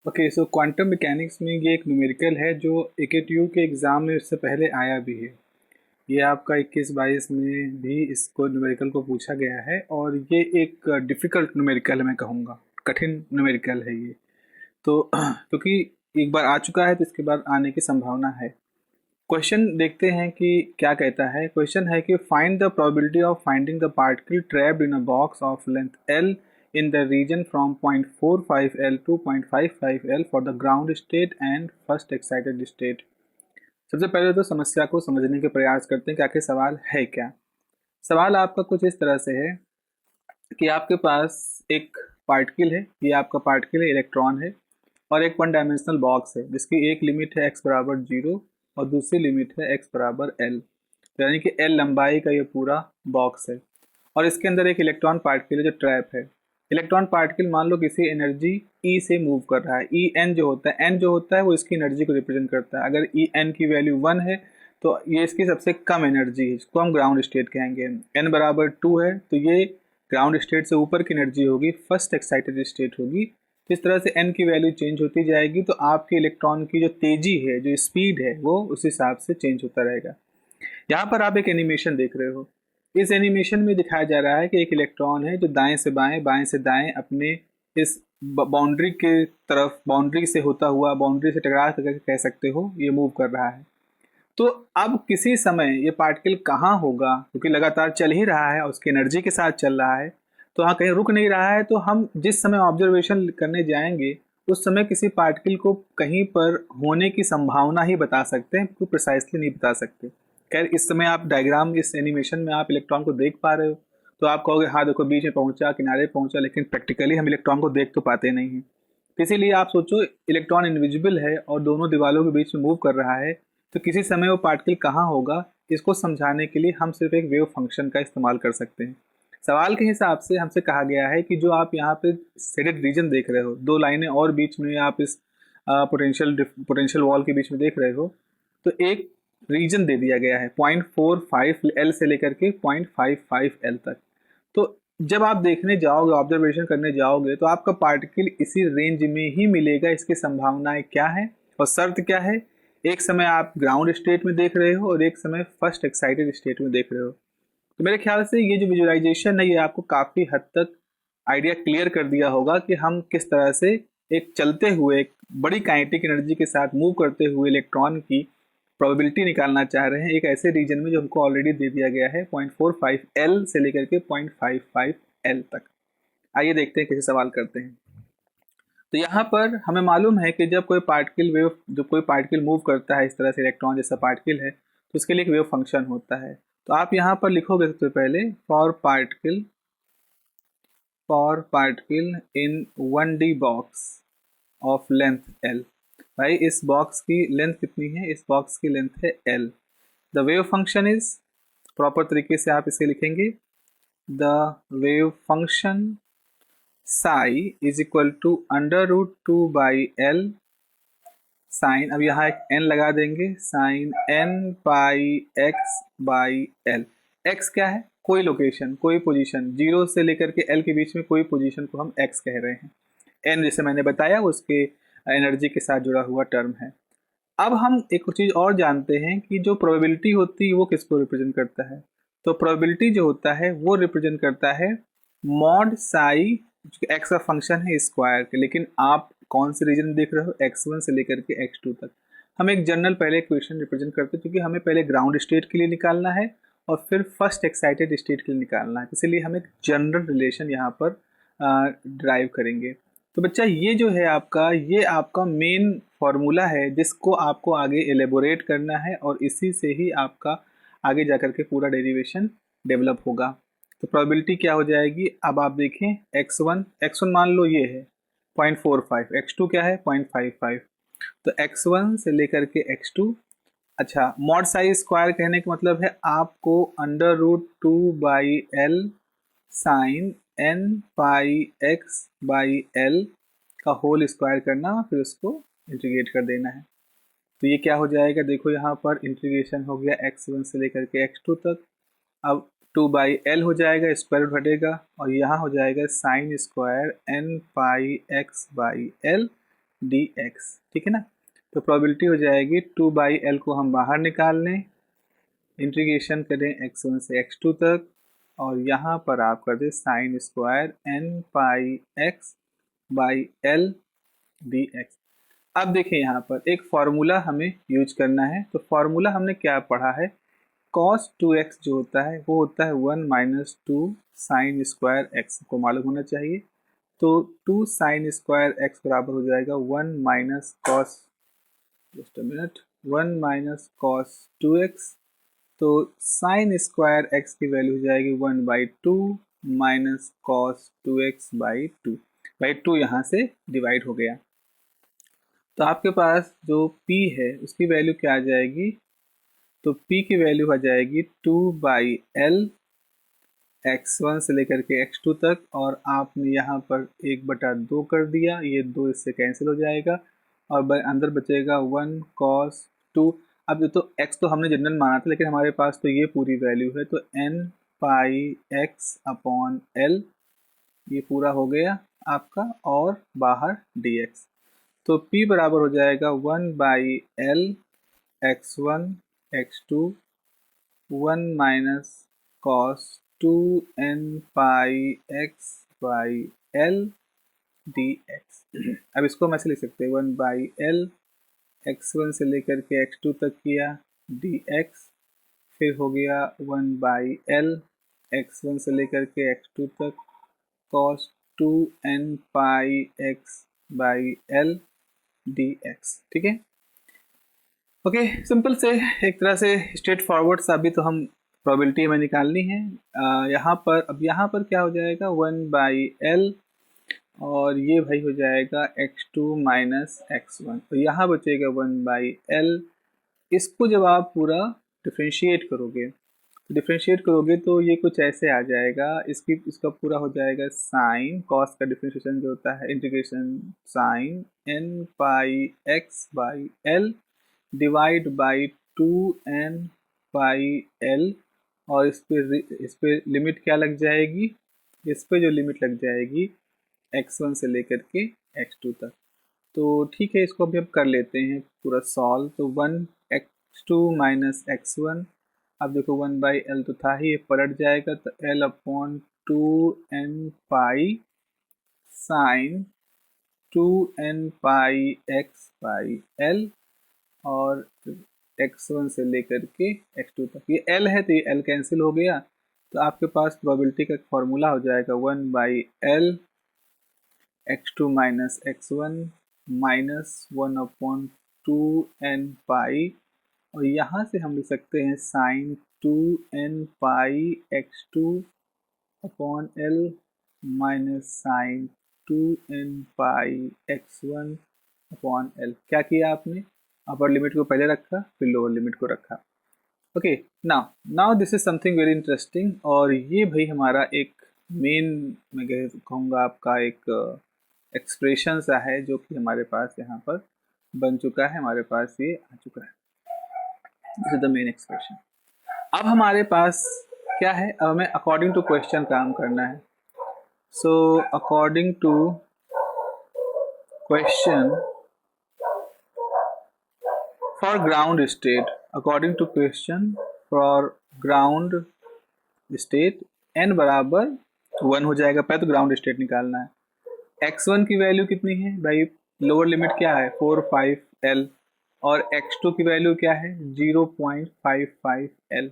Okay, सो quantum mechanics में ये एक न्यूमेरिकल है जो AKTU के एग्ज़ाम में इससे पहले आया भी है। ये आपका 21-22 में भी इसको न्यूमेरिकल को पूछा गया है और ये एक डिफ़िकल्ट न्यूमेरिकल है, मैं कहूँगा कठिन न्यूमेरिकल है ये। तो क्योंकि एक बार आ चुका है तो इसके बाद आने की संभावना है। क्वेश्चन देखते हैं कि क्या कहता है। क्वेश्चन है कि find the probability of finding the particle trapped in a box of length L in the region from 0.45 L to 0.55 L for the ground state and first excited state। सबसे पहले तो समस्या को समझने के प्रयास करते हैं कि आखिर सवाल है क्या। सवाल आपका कुछ इस तरह से है कि आपके पास एक पार्टिकल है, ये आपका पार्टिकल है, इलेक्ट्रॉन है, और एक वन डायमेंशनल बॉक्स है जिसकी एक लिमिट है x बराबर 0 और दूसरी लिमिट है x बराबर L। तो यानी कि L लंबाई का ये पूरा बॉक्स है और इसके अंदर एक इलेक्ट्रॉन पार्टिकल है जो ट्रैप है। इलेक्ट्रॉन पार्टिकल मान लो किसी एनर्जी E से मूव कर रहा है। ई एन जो होता है, एन जो होता है वो इसकी एनर्जी को रिप्रेजेंट करता है। अगर ई एन की वैल्यू 1 है तो ये इसकी सबसे कम एनर्जी है, जिसको हम ग्राउंड स्टेट कहेंगे। एन बराबर 2 है तो ये ग्राउंड स्टेट से ऊपर की एनर्जी होगी, फर्स्ट एक्साइटेड स्टेट होगी। इस तरह से n की वैल्यू चेंज होती जाएगी तो आपके इलेक्ट्रॉन की जो तेजी है, जो स्पीड है, वो उस हिसाब से चेंज होता रहेगा। यहाँ पर आप एक एनिमेशन देख रहे हो। इस एनिमेशन में दिखाया जा रहा है कि एक इलेक्ट्रॉन है जो दाएं से बाएं, बाएं से दाएं अपने इस बाउंड्री के तरफ, बाउंड्री से होता हुआ, बाउंड्री से टकरा कर कह सकते हो, ये मूव कर रहा है। तो अब किसी समय ये पार्टिकल कहाँ होगा, क्योंकि लगातार चल ही रहा है और उसकी एनर्जी के साथ चल रहा है, तो हाँ कहीं रुक नहीं रहा है। तो हम जिस समय ऑब्जर्वेशन करने जाएंगे उस समय किसी पार्टिकल को कहीं पर होने की संभावना ही बता सकते हैं, कोई प्रिसाइसली नहीं बता सकते। खैर, इस समय आप डायग्राम, इस एनिमेशन में आप इलेक्ट्रॉन को देख पा रहे हो तो आप कहोगे हाँ देखो बीच में पहुंचा, किनारे पहुंचा, लेकिन प्रैक्टिकली हम इलेक्ट्रॉन को देख तो पाते नहीं हैं। इसीलिए आप सोचो, इलेक्ट्रॉन इनविजिबल है और दोनों दीवारों के बीच में मूव कर रहा है, तो किसी समय वो पार्टिकल कहाँ होगा, इसको समझाने के लिए हम सिर्फ एक वेव फंक्शन का इस्तेमाल कर सकते हैं। सवाल के हिसाब से हमसे कहा गया है कि जो आप यहाँ पे शेडेड रीजन देख रहे हो, दो लाइनें और बीच में आप इस पोटेंशियल वॉल के बीच में देख रहे हो, तो एक रीजन दे दिया गया है 0.45 L से लेकर के 0.55 L तक। तो जब आप देखने जाओगे, ऑब्जर्वेशन करने जाओगे, तो आपका पार्टिकल इसी रेंज में ही मिलेगा। इसकी संभावनाएं क्या है और शर्त क्या है? एक समय आप ग्राउंड स्टेट में देख रहे हो और एक समय फर्स्ट एक्साइटेड स्टेट में देख रहे हो। तो मेरे ख्याल से ये जो विजुअलाइजेशन है ये आपको काफ़ी हद तक आइडिया क्लियर कर दिया होगा कि हम किस तरह से एक चलते हुए, एक बड़ी काइनेटिक एनर्जी के साथ मूव करते हुए इलेक्ट्रॉन की प्रोबेबिलिटी निकालना चाह रहे हैं एक ऐसे रीजन में जो हमको ऑलरेडी दे दिया गया है 0.45 L से लेकर के 0.55 L तक। आइए देखते हैं कैसे सवाल करते हैं। तो यहाँ पर हमें मालूम है कि जब कोई पार्टिकल वेव, जब कोई पार्टिकल मूव करता है इस तरह से, इलेक्ट्रॉन जैसा पार्टिकल है, तो उसके लिए एक वेव फंक्शन होता है। तो आप यहाँ पर लिखोगे सबसे पहले for particle in 1D box of length L। भाई इस बॉक्स की लेंथ कितनी है? इस बॉक्स की लेंथ है L। The wave function is, proper तरीके से आप इसे लिखेंगे, the wave function psi is equal to √2/L sine, अब यहाँ एक n लगा देंगे, साइन n πx/L। x क्या है? कोई लोकेशन, कोई पोजीशन, 0 से लेकर के L के बीच में कोई पोजीशन को हम x कह रहे हैं। n जैसे मैंने बताया उसके एनर्जी के साथ जुड़ा हुआ टर्म है। अब हम एक चीज़ और जानते हैं कि जो प्रोबेबिलिटी होती है वो किसको रिप्रेजेंट करता है। तो प्रोबेबिलिटी जो होता है वो रिप्रेजेंट करता है मॉड साई, एक्स का फंक्शन है, स्क्वायर के। लेकिन आप कौन से रीजन देख रहे हो? x1 से लेकर के x2 तक। हम एक जनरल पहले इक्वेशन रिप्रेजेंट करते हैं क्योंकि हमें पहले ग्राउंड स्टेट के लिए निकालना है और फिर फर्स्ट एक्साइटेड स्टेट के लिए निकालना है। इसीलिए हम एक जनरल रिलेशन यहाँ पर ड्राइव करेंगे। तो बच्चा ये जो है आपका, ये आपका मेन फॉर्मूला है जिसको आपको आगे एलेबोरेट करना है और इसी से ही आपका आगे जाकर के पूरा डेरिवेशन डेवलप होगा। तो प्रोबेबिलिटी क्या हो जाएगी? अब आप देखें, x1 मान लो ये है 0.45, x2 क्या है? 0.55। तो x1 से लेकर के x2, अच्छा मॉड साई स्क्वायर कहने का मतलब है आपको √2/L साइन n πx/L का होल स्क्वायर करना, फिर उसको इंटीग्रेट कर देना है। तो ये क्या हो जाएगा? देखो यहाँ पर इंटीग्रेशन हो गया x1 से लेकर के x2 तक। अब 2/L हो जाएगा, स्क्वायर रूट हटेगा और यहाँ हो जाएगा sine square n πx/L D x, ठीक है ना। तो प्रोबेबिलिटी हो जाएगी 2/l को हम बाहर निकाल लें, इंटीग्रेशन करें x1 से x2 तक, और यहाँ पर आप कर दें sine square n pi x by L D x. अब देखिए यहाँ पर एक फॉर्मूला हमें यूज करना है। तो फॉर्मूला हमने क्या पढ़ा है, cos 2x जो होता है वो होता है 1 माइनस 2 साइन स्क्वायर x को मालूम होना चाहिए। तो 2 साइन स्क्वायर x बराबर हो जाएगा 1 minus cos, just a minute, 1 minus cos 2x। तो साइन स्क्वायर x की वैल्यू हो जाएगी 1/2 माइनस कॉस 2x बाई 2 यहाँ से डिवाइड हो गया। तो आपके पास जो p है उसकी वैल्यू क्या आ जाएगी, तो p की वैल्यू आ जाएगी 2/l x1 से लेकर के x2 तक, और आपने यहाँ पर 1/2 कर दिया, ये 2 इससे कैंसिल हो जाएगा और अंदर बचेगा 1 cos 2। अब ये तो x तो हमने जनरल माना था, लेकिन हमारे पास तो ये पूरी वैल्यू है, तो n pi x upon l ये पूरा हो गया आपका, और बाहर dx। तो p बराबर हो जाएगा 1/l x1 x2 1 minus cos 2n pi x by l dx। अब इसको हम ऐसे लिख सकते हैं 1/l x1 से लेकर के x2 तक किया dx, फिर हो गया 1/l x1 से लेकर के x2 तक cos 2n pi x by l dx, ठीक है। ओके, सिंपल से एक तरह से स्ट्रेट फॉरवर्ड सा अभी तो हम प्रोबेबिलिटी हमें निकालनी है। यहाँ पर अब यहाँ पर क्या हो जाएगा 1/l, और ये भाई हो जाएगा x2 माइनस x1, तो यहाँ बचेगा 1/l। इसको जब आप पूरा डिफ्रेंशिएट करोगे तो ये कुछ ऐसे आ जाएगा, इसका पूरा हो जाएगा साइन कॉस का डिफ्रेंशिएशन जो होता है integration sine n pi x by l divide by 2n pi l, और इस पे लिमिट क्या लग जाएगी, इस पे जो लिमिट लग जाएगी x1 से लेकर के x2 तक। तो ठीक है, इसको अभी हम कर लेते हैं पूरा सॉल्व। तो 1 x2 माइनस x1, अब देखो 1/l तो था ही, ये पलट जाएगा, तो l upon 2n pi sine 2n pi x by l, और x1 से लेकर के x2 तक, ये l है तो ये l कैंसिल हो गया। तो आपके पास प्रोबेबिलिटी का फॉर्मूला हो जाएगा 1/l x2 minus x1 minus 1/2n पाई, और यहाँ से हम लिख सकते हैं sine 2n pi x2 upon l minus sine 2n pi x1 upon l। क्या किया आपने, अपर लिमिट को पहले रखा फिर लोअर लिमिट को रखा। Okay, now this is something very interesting, और ये भाई हमारा एक मेन, मैं कहूँगा आपका एक एक्सप्रेशन सा है जो कि हमारे पास यहाँ पर बन चुका है, हमारे पास ये आ चुका है, this is the main expression. अब हमारे पास क्या है, अब हमें अकॉर्डिंग टू क्वेश्चन काम करना है। So according to question for ground state, according to question for ground state n बराबर 1 हो जाएगा। पहले तो ग्राउंड स्टेट निकालना है। x1 की वैल्यू कितनी है भाई, लोअर लिमिट क्या है 4/5l, और x2 की वैल्यू क्या है 0.55l।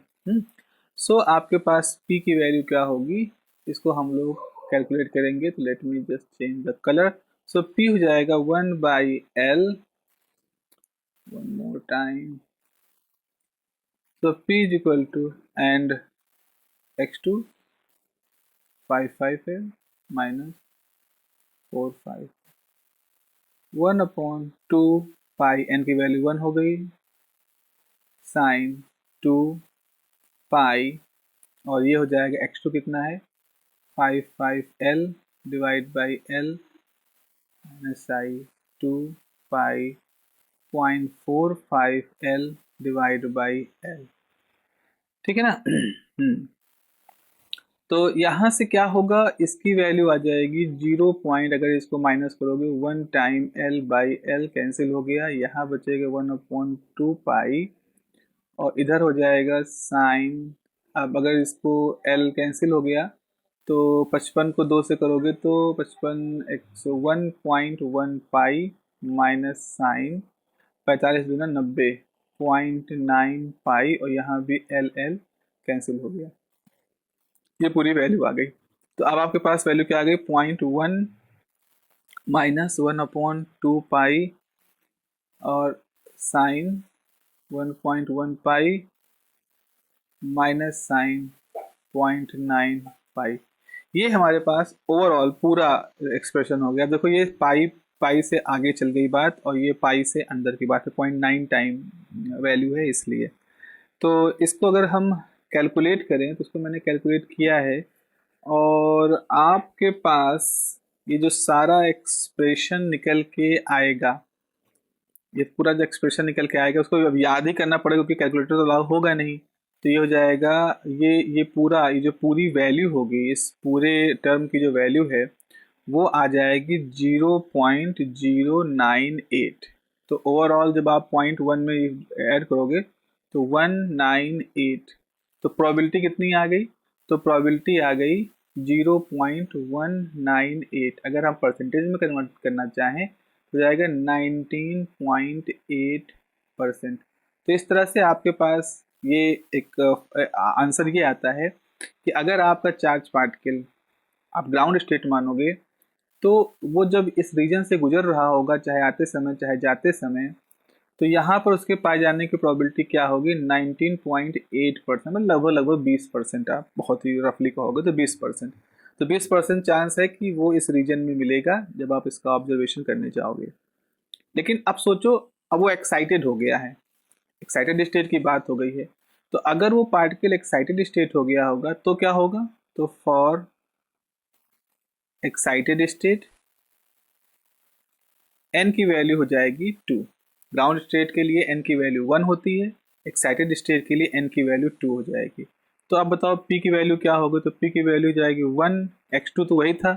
सो आपके पास p की वैल्यू क्या होगी, इसको हम लोग कैलकुलेट करेंगे। तो let me just change the colour. So p हो जाएगा 1/l, one more time, so p is equal to, and x2 5/5 है माइनस 4/5, 1/2 पाई, n की वैल्यू 1 हो गई, साइन 2 पाई, और ये हो जाएगा x2 कितना है 5/5l divide by l minus I 2 pi 0.45l divide by l, ठीक है ना। तो यहाँ से क्या होगा, इसकी वैल्यू आ जाएगी 0 पॉइंट, अगर इसको माइनस करोगे 1 time L by L cancel हो गया, यहाँ बचेगा 1/2 पाई, और इधर हो जाएगा साइन। अब अगर इसको एल कैंसिल हो गया तो 55 को 2 से करोगे तो 55 1.1 पाई माइनस साइन 45 दूना 90 0.9 पाई, और यहाँ भी एल एल कैंसिल हो गया, ये पूरी वैल्यू आ गई। तो अब आपके पास वैल्यू क्या आ गई, 0.1 माइनस 1/2 पाई और साइन 1.1 पाई माइनस साइन 0.9 पाई। ये हमारे पास ओवरऑल पूरा एक्सप्रेशन हो गया। देखो ये पाई पाई से आगे चल गई बात, और ये पाई से अंदर की बात है, 0.9 टाइम वैल्यू है इसलिए। तो इसको अगर हम कैलकुलेट करें तो इसको मैंने कैलकुलेट किया है, और आपके पास ये जो सारा एक्सप्रेशन निकल के आएगा, ये पूरा जो एक्सप्रेशन निकल के आएगा उसको अब याद ही करना पड़ेगा क्योंकि कैलकुलेटर तो अलाउ होगा नहीं। तो ये हो जाएगा, ये पूरा, ये जो पूरी वैल्यू होगी, इस पूरे टर्म की जो वैल्यू है वो आ जाएगी 0.098। तो ओवरऑल जब आप 0.1 में ऐड करोगे तो 198। तो प्रोबेबिलिटी कितनी आ गई, तो प्रोबेबिलिटी आ गई 0.198। अगर हम परसेंटेज में कन्वर्ट करना चाहें तो जाएगा 19.8%। तो इस तरह से आपके पास ये एक आंसर ये आता है कि अगर आपका चार्ज पार्टिकल आप ग्राउंड स्टेट मानोगे तो वो जब इस रीजन से गुजर रहा होगा, चाहे आते समय चाहे जाते समय, तो यहाँ पर उसके पाए जाने की प्रोबेबिलिटी क्या होगी, 19.8%, मतलब लगभग 20%। आप बहुत ही रफली कहोगे तो 20%। तो 20% चांस है कि वो इस रीजन में मिलेगा जब आप इसका ऑब्जर्वेशन करने जाओगे। लेकिन अब सोचो, अब वो एक्साइटेड हो गया है, एक्साइटेड स्टेट की बात हो गई है, तो अगर वो पार्टिकल एक्साइटेड स्टेट हो गया होगा तो क्या होगा, तो फॉर एक्साइटेड स्टेट n की वैल्यू हो जाएगी 2। ग्राउंड स्टेट के लिए n की वैल्यू 1 होती है, एक्साइटेड स्टेट के लिए n की वैल्यू 2 हो जाएगी। तो अब बताओ p की वैल्यू क्या होगी, तो p की वैल्यू जाएगी 1, x2 तो वही था,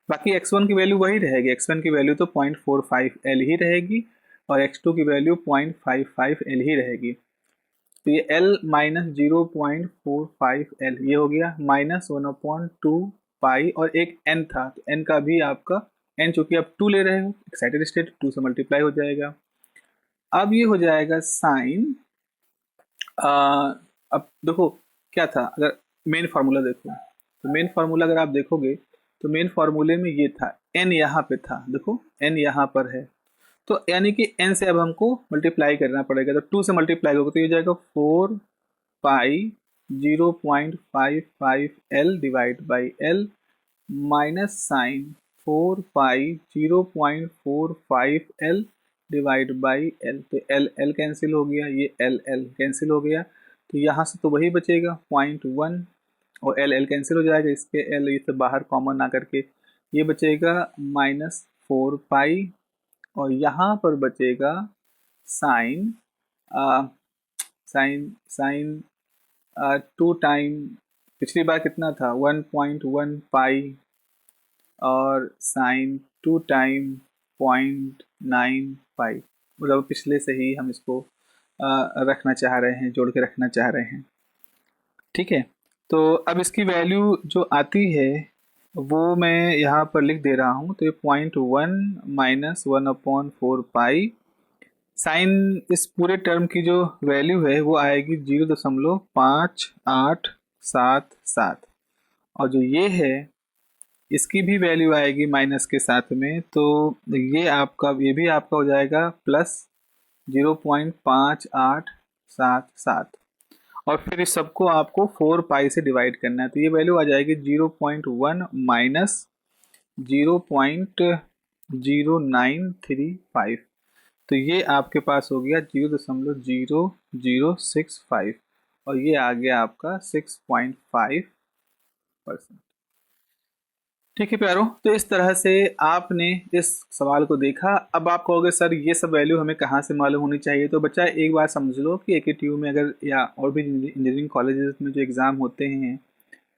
बाकी x1 की वैल्यू वही रहेगी, x1 की वैल्यू तो 0.45 L ही रहेगी, और x2 की वैल्यू 0.55 L ही रहेगी। तो ये L माइनस 0.45 L ये हो गया, माइनस 1/2 पाई, और एक n था, तो n का भी आपका n चूंकि आप 2 ले रहे हो, एक्साइटेड स्टेट 2 से मल्टीप्लाई हो जाएगा। अब ये हो जाएगा साइन, अब देखो क्या था, अगर मेन फार्मूला देखो तो मेन फार्मूला अगर आप देखोगे तो मेन फार्मूले में ये था, n यहाँ पे था, देखो n यहाँ पर है, तो यानी कि n से अब हमको मल्टीप्लाई करना पड़ेगा, तो 2 से मल्टीप्लाई होगा तो ये जाएगा 4 pi 0.55 L divide by L minus sine 4 pi 0.45 L divide by L। तो L L कैंसिल हो गया, ये L L कैंसिल हो गया, तो यहाँ से तो वही बचेगा 0.1, और L L कैंसिल हो जाएगा, इसके L ये तो बाहर कॉमन ना करके ये बचेगा माइनस 4 पाई, और यहाँ पर बचेगा साइन साइन साइन 2 टाइम, पिछली बार कितना था 1.1 पाई, और साइन 2 टाइम 0.9 पाई, मतलब पिछले से ही हम इसको रखना चाह रहे हैं, जोड़ के रखना चाह रहे हैं। ठीक है, तो अब इसकी वैल्यू जो आती है वो मैं यहाँ पर लिख दे रहा हूँ, तो ये 0.1 माइनस 1/4 पाई, साइन इस पूरे टर्म की जो वैल्यू है वो आएगी 0.5877, और जो ये है इसकी भी वैल्यू आएगी माइनस के साथ में, तो ये भी आपका हो जाएगा प्लस 0.5877, और फिर इस सबको आपको 4 पाई से डिवाइड करना है, तो ये वैल्यू आ जाएगी 0.1 माइनस 0.0935, तो ये आपके पास हो गया 0.0065, और ये आ गया आपका 6.5%। ठीक है प्यारो, तो इस तरह से आपने इस सवाल को देखा। अब आप कहोगे सर ये सब वैल्यू हमें कहाँ से मालूम होनी चाहिए, तो बच्चा एक बात समझ लो कि AKTU में अगर या और भी इंजीनियरिंग कॉलेजेस में जो एग्ज़ाम होते हैं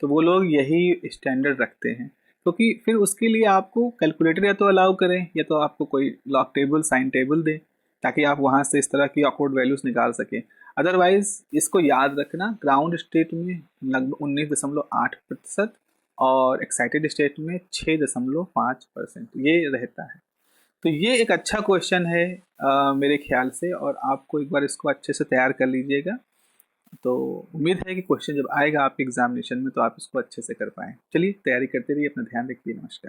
तो वो लोग यही स्टैंडर्ड रखते हैं, क्योंकि फिर उसके लिए आपको कैलकुलेटर या तो अलाउ करें या तो आपको कोई लॉग टेबल साइन टेबल दें, ताकि आप वहाँ से इस तरह की ऑकवर्ड वैल्यूज निकाल सकें। अदरवाइज इसको याद रखना, ग्राउंड स्टेट में लगभग 19.8% और एक्साइटेड स्टेट में 6.5% ये रहता है। तो ये एक अच्छा क्वेश्चन है मेरे ख्याल से, और आपको एक बार इसको अच्छे से तैयार कर लीजिएगा। तो उम्मीद है कि क्वेश्चन जब आएगा आपके एग्जामिनेशन में तो आप इसको अच्छे से कर पाएँ। चलिए तैयारी करते रहिए, अपना ध्यान रखिए, नमस्कार।